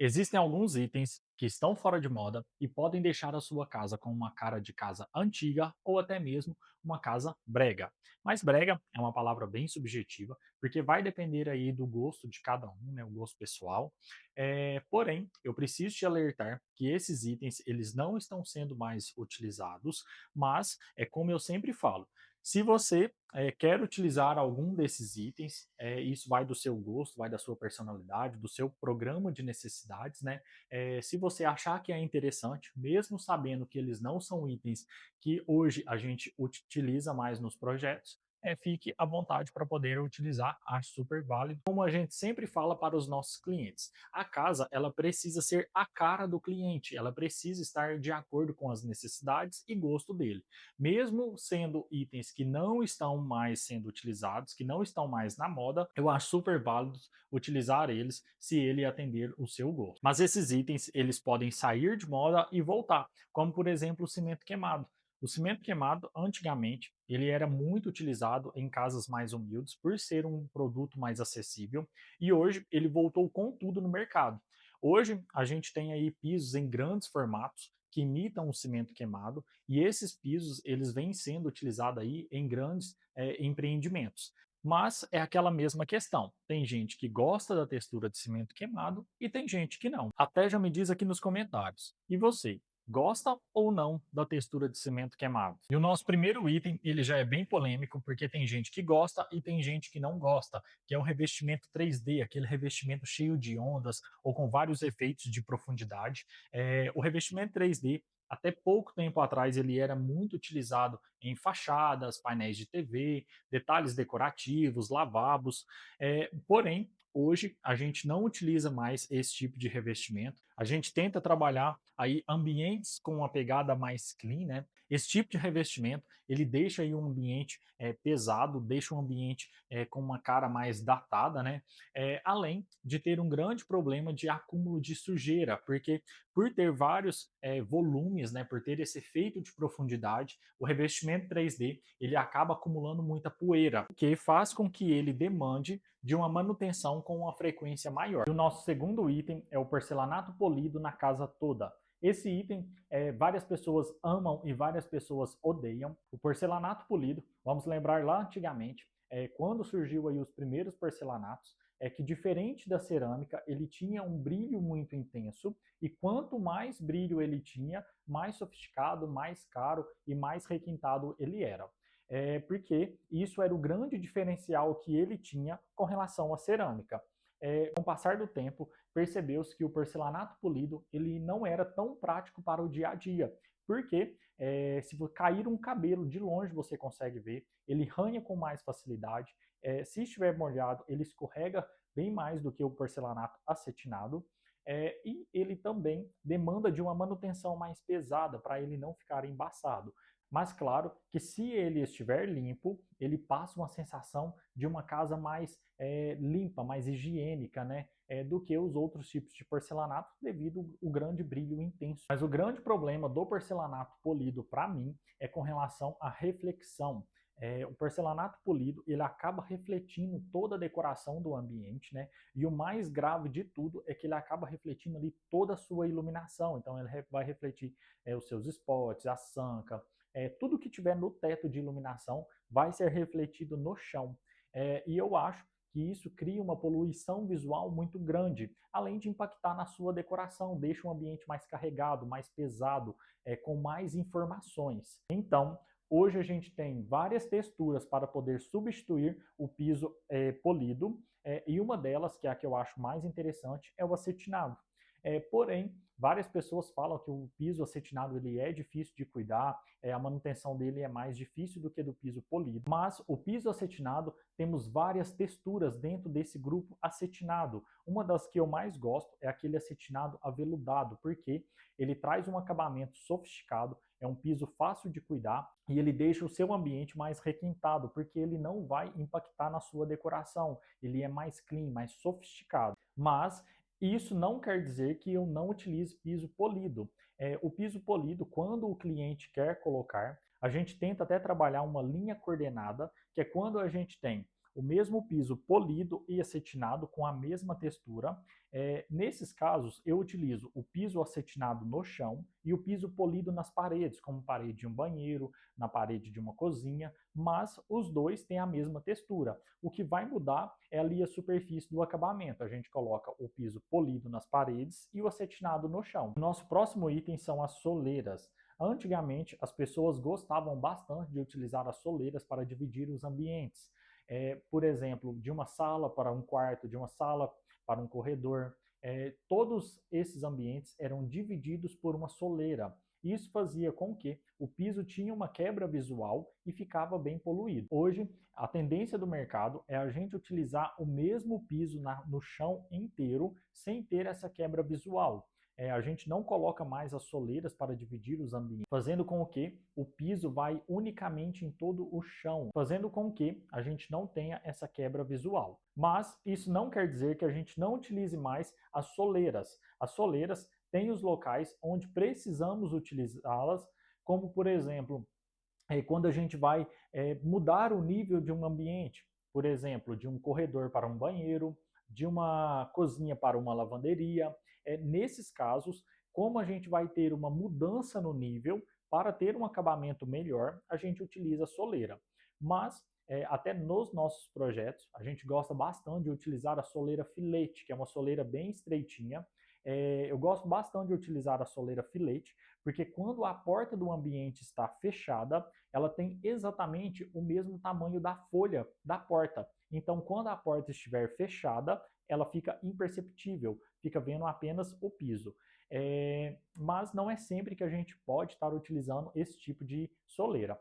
Existem alguns itens que estão fora de moda e podem deixar a sua casa com uma cara de casa antiga ou até mesmo uma casa brega. Mas brega é uma palavra bem subjetiva, porque vai depender aí do gosto de cada um, né, o gosto pessoal. Porém, eu preciso te alertar que esses itens eles não estão sendo mais utilizados, mas é como eu sempre falo. Se você quer utilizar algum desses itens, isso vai do seu gosto, vai da sua personalidade, do seu programa de necessidades, né? Se você achar que é interessante, mesmo sabendo que eles não são itens que hoje a gente utiliza mais nos projetos, fique à vontade para poder utilizar, acho super válido. Como a gente sempre fala para os nossos clientes, a casa ela precisa ser a cara do cliente, ela precisa estar de acordo com as necessidades e gosto dele. Mesmo sendo itens que não estão mais sendo utilizados, que não estão mais na moda, eu acho super válido utilizar eles se ele atender o seu gosto. Mas esses itens, eles podem sair de moda e voltar, como por exemplo o cimento queimado. O cimento queimado, antigamente, ele era muito utilizado em casas mais humildes por ser um produto mais acessível e hoje ele voltou com tudo no mercado. Hoje a gente tem aí pisos em grandes formatos que imitam o cimento queimado e esses pisos eles vêm sendo utilizados aí em grandes empreendimentos. Mas é aquela mesma questão. Tem gente que gosta da textura de cimento queimado e tem gente que não. Até já me diz aqui nos comentários. E você? Gosta ou não da textura de cimento queimado? E o nosso primeiro item, ele já é bem polêmico, porque tem gente que gosta e tem gente que não gosta, que é o revestimento 3D, aquele revestimento cheio de ondas ou com vários efeitos de profundidade. O revestimento 3D, até pouco tempo atrás, ele era muito utilizado em fachadas, painéis de TV, detalhes decorativos, lavabos. Porém, hoje a gente não utiliza mais esse tipo de revestimento. A gente tenta trabalhar aí ambientes com uma pegada mais clean, né? Esse tipo de revestimento ele deixa aí um ambiente pesado, deixa um ambiente com uma cara mais datada, né? Além de ter um grande problema de acúmulo de sujeira, porque por ter vários volumes, né, por ter esse efeito de profundidade, o revestimento 3D ele acaba acumulando muita poeira, o que faz com que ele demande de uma manutenção com uma frequência maior. E o nosso segundo item é o porcelanato polido na casa toda. Esse item, várias pessoas amam e várias pessoas odeiam. O porcelanato polido, vamos lembrar lá antigamente, quando surgiu aí os primeiros porcelanatos, é que diferente da cerâmica, ele tinha um brilho muito intenso e quanto mais brilho ele tinha, mais sofisticado, mais caro e mais requintado ele era. Porque isso era o grande diferencial que ele tinha com relação à cerâmica. Com o passar do tempo, percebeu-se que o porcelanato polido ele não era tão prático para o dia a dia, porque se cair um cabelo de longe você consegue ver, ele ranha com mais facilidade, se estiver molhado ele escorrega bem mais do que o porcelanato acetinado, e ele também demanda de uma manutenção mais pesada para ele não ficar embaçado. Mas claro que se ele estiver limpo, ele passa uma sensação de uma casa mais limpa, mais higiênica, né? Do que os outros tipos de porcelanato devido ao grande brilho intenso. Mas o grande problema do porcelanato polido para mim é com relação à reflexão. O porcelanato polido ele acaba refletindo toda a decoração do ambiente, né? E o mais grave de tudo é que ele acaba refletindo ali toda a sua iluminação. Então ele vai refletir os seus spots, a sanca, tudo que tiver no teto de iluminação vai ser refletido no chão. E eu acho que isso cria uma poluição visual muito grande, além de impactar na sua decoração, deixa um ambiente mais carregado, mais pesado, com mais informações. Então, hoje a gente tem várias texturas para poder substituir o piso polido, e uma delas, que é a que eu acho mais interessante, é o acetinado. Porém, várias pessoas falam que o piso acetinado ele é difícil de cuidar, a manutenção dele é mais difícil do que do piso polido. Mas o piso acetinado, temos várias texturas dentro desse grupo acetinado. Uma das que eu mais gosto é aquele acetinado aveludado, porque ele traz um acabamento sofisticado, é um piso fácil de cuidar e ele deixa o seu ambiente mais requintado, porque ele não vai impactar na sua decoração. Ele é mais clean, mais sofisticado. Mas isso não quer dizer que eu não utilize piso polido. O piso polido, quando o cliente quer colocar, a gente tenta até trabalhar uma linha coordenada, que é quando a gente tem o mesmo piso polido e acetinado com a mesma textura. Nesses casos, eu utilizo o piso acetinado no chão e o piso polido nas paredes, como parede de um banheiro, na parede de uma cozinha, mas os dois têm a mesma textura. O que vai mudar é ali a superfície do acabamento. A gente coloca o piso polido nas paredes e o acetinado no chão. O nosso próximo item são as soleiras. Antigamente, as pessoas gostavam bastante de utilizar as soleiras para dividir os ambientes. Por exemplo, de uma sala para um quarto, de uma sala para um corredor. Todos esses ambientes eram divididos por uma soleira. Isso fazia com que o piso tinha uma quebra visual e ficava bem poluído. Hoje, a tendência do mercado é a gente utilizar o mesmo piso no chão inteiro sem ter essa quebra visual. A gente não coloca mais as soleiras para dividir os ambientes, fazendo com que o piso vai unicamente em todo o chão, fazendo com que a gente não tenha essa quebra visual. Mas isso não quer dizer que a gente não utilize mais as soleiras. As soleiras têm os locais onde precisamos utilizá-las, como por exemplo, quando a gente vai mudar o nível de um ambiente, por exemplo, de um corredor para um banheiro, de uma cozinha para uma lavanderia. Nesses casos, como a gente vai ter uma mudança no nível, para ter um acabamento melhor, a gente utiliza a soleira. Mas até nos nossos projetos, a gente gosta bastante de utilizar a soleira filete, que é uma soleira bem estreitinha. Eu gosto bastante de utilizar a soleira filete, porque quando a porta do ambiente está fechada, ela tem exatamente o mesmo tamanho da folha da porta. Então, quando a porta estiver fechada, ela fica imperceptível, fica vendo apenas o piso. Mas não é sempre que a gente pode estar utilizando esse tipo de soleira.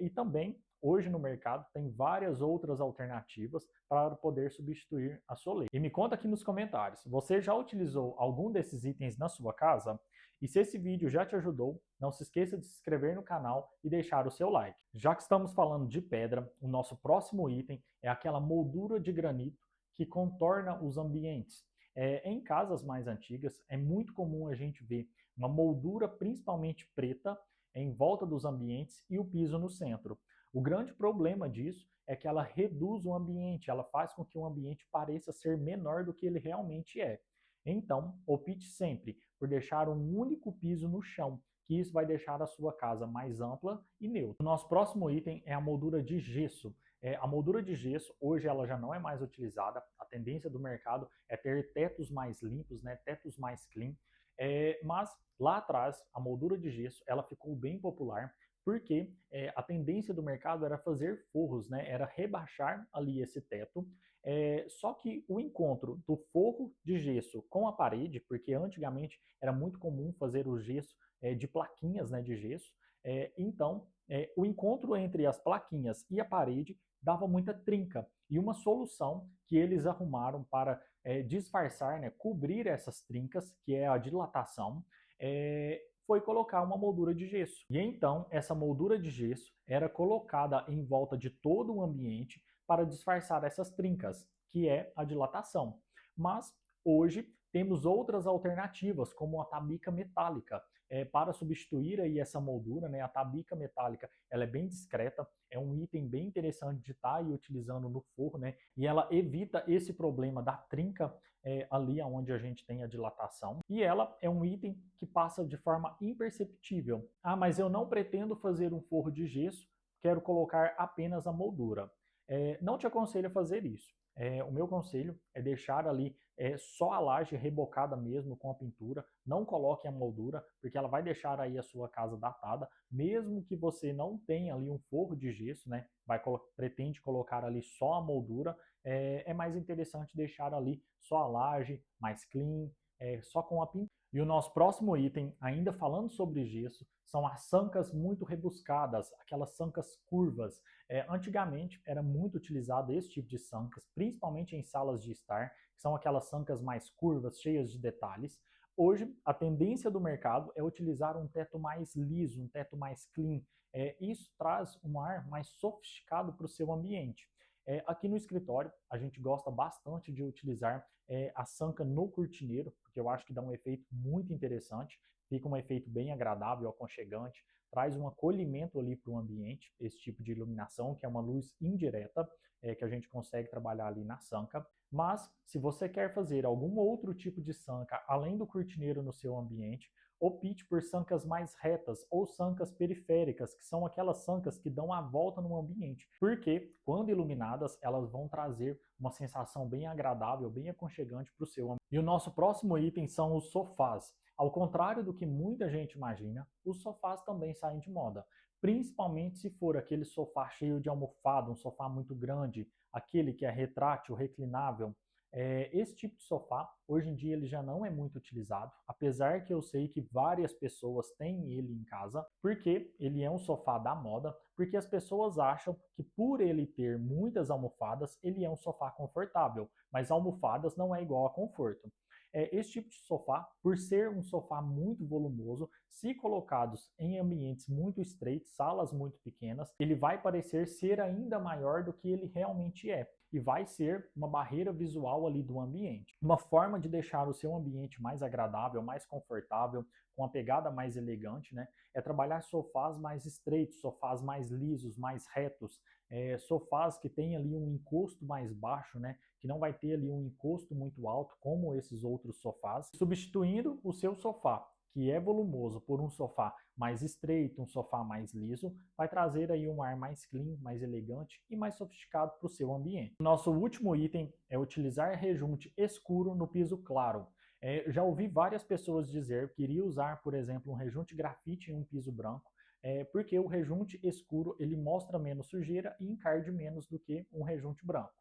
E também, hoje no mercado, tem várias outras alternativas para poder substituir a soleira. E me conta aqui nos comentários, você já utilizou algum desses itens na sua casa? E se esse vídeo já te ajudou, não se esqueça de se inscrever no canal e deixar o seu like. Já que estamos falando de pedra, o nosso próximo item é aquela moldura de granito que contorna os ambientes. Em casas mais antigas, é muito comum a gente ver uma moldura principalmente preta em volta dos ambientes e o piso no centro. O grande problema disso é que ela reduz o ambiente, ela faz com que o ambiente pareça ser menor do que ele realmente é. Então, opte sempre por deixar um único piso no chão, que isso vai deixar a sua casa mais ampla e neutra. O nosso próximo item é a moldura de gesso. A moldura de gesso, hoje ela já não é mais utilizada, a tendência do mercado é ter tetos mais limpos, né, tetos mais clean, mas lá atrás, a moldura de gesso, ela ficou bem popular, porque a tendência do mercado era fazer forros, né, era rebaixar ali esse teto, só que o encontro do forro de gesso com a parede, porque antigamente era muito comum fazer o gesso de plaquinhas, né, de gesso, então o encontro entre as plaquinhas e a parede dava muita trinca. E uma solução que eles arrumaram para disfarçar, né, cobrir essas trincas, que é a dilatação, foi colocar uma moldura de gesso. E então essa moldura de gesso era colocada em volta de todo o ambiente para disfarçar essas trincas, que é a dilatação. Mas hoje temos outras alternativas, como a tabica metálica, para substituir aí essa moldura, né? A tabica metálica, ela é bem discreta, é um item bem interessante de estar aí utilizando no forro, né? E ela evita esse problema da trinca ali onde a gente tem a dilatação. E ela é um item que passa de forma imperceptível. Ah, mas eu não pretendo fazer um forro de gesso, quero colocar apenas a moldura. Não te aconselho a fazer isso. O meu conselho é deixar ali só a laje rebocada mesmo com a pintura, não coloque a moldura, porque ela vai deixar aí a sua casa datada, mesmo que você não tenha ali um forro de gesso, né? Pretende colocar ali só a moldura, é mais interessante deixar ali só a laje, mais clean, só com a pintura. E o nosso próximo item, ainda falando sobre gesso, são as sancas muito rebuscadas, aquelas sancas curvas. Antigamente era muito utilizado esse tipo de sancas, principalmente em salas de estar, que são aquelas sancas mais curvas, cheias de detalhes. Hoje, a tendência do mercado é utilizar um teto mais liso, um teto mais clean. Isso traz um ar mais sofisticado para o seu ambiente. Aqui no escritório, a gente gosta bastante de utilizar a sanca no cortineiro, porque porque eu acho que dá um efeito muito interessante, fica um efeito bem agradável, aconchegante, traz um acolhimento ali para o ambiente, esse tipo de iluminação, que é uma luz indireta, que a gente consegue trabalhar ali na sanca. Mas, se você quer fazer algum outro tipo de sanca, além do cortineiro no seu ambiente, opte por sancas mais retas ou sancas periféricas, que são aquelas sancas que dão a volta no ambiente, porque quando iluminadas, elas vão trazer uma sensação bem agradável, bem aconchegante para o seu ambiente. E o nosso próximo item são os sofás. Ao contrário do que muita gente imagina, os sofás também saem de moda, principalmente se for aquele sofá cheio de almofada, um sofá muito grande, aquele que é retrátil, reclinável. Esse tipo de sofá, hoje em dia, ele já não é muito utilizado, apesar que eu sei que várias pessoas têm ele em casa, porque ele é um sofá da moda, porque as pessoas acham que por ele ter muitas almofadas, ele é um sofá confortável, mas almofadas não é igual a conforto. Esse tipo de sofá, por ser um sofá muito volumoso, se colocados em ambientes muito estreitos, salas muito pequenas, ele vai parecer ser ainda maior do que ele realmente é e vai ser uma barreira visual ali do ambiente. Uma forma de deixar o seu ambiente mais agradável, mais confortável, com uma pegada mais elegante, né, é trabalhar sofás mais estreitos, sofás mais lisos, mais retos, sofás que tem ali um encosto mais baixo, né, que não vai ter ali um encosto muito alto, como esses outros sofás, substituindo o seu sofá, que é volumoso, por um sofá mais estreito, um sofá mais liso, vai trazer aí um ar mais clean, mais elegante e mais sofisticado para o seu ambiente. Nosso último item é utilizar rejunte escuro no piso claro. Já ouvi várias pessoas dizer que iria usar, por exemplo, um rejunte grafite em um piso branco, porque o rejunte escuro ele mostra menos sujeira e encarde menos do que um rejunte branco.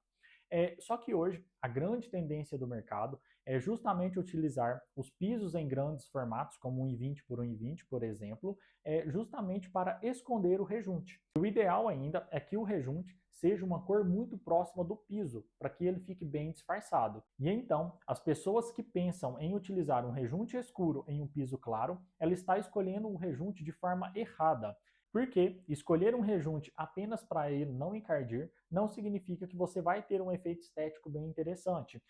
Só que hoje a grande tendência do mercado é justamente utilizar os pisos em grandes formatos, como 1,20 por 1,20, por exemplo, justamente para esconder o rejunte. O ideal ainda é que o rejunte seja uma cor muito próxima do piso, para que ele fique bem disfarçado. E então, as pessoas que pensam em utilizar um rejunte escuro em um piso claro, ela está escolhendo o rejunte de forma errada. Porque escolher um rejunte apenas para ele não encardir não significa que você vai ter um efeito estético bem interessante.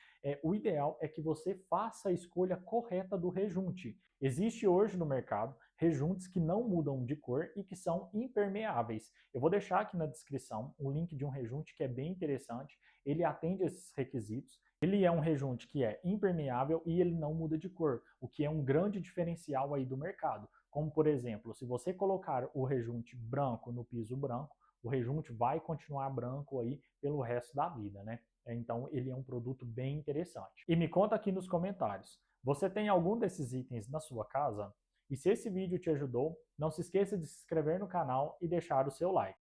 O ideal é que você faça a escolha correta do rejunte. Existe hoje no mercado rejuntes que não mudam de cor e que são impermeáveis. Eu vou deixar aqui na descrição o link de um rejunte que é bem interessante. Ele atende esses requisitos. Ele é um rejunte que é impermeável e ele não muda de cor, o que é um grande diferencial aí do mercado. Como, por exemplo, se você colocar o rejunte branco no piso branco, o rejunte vai continuar branco aí pelo resto da vida, né? Então, ele é um produto bem interessante. E me conta aqui nos comentários, você tem algum desses itens na sua casa? E se esse vídeo te ajudou, não se esqueça de se inscrever no canal e deixar o seu like.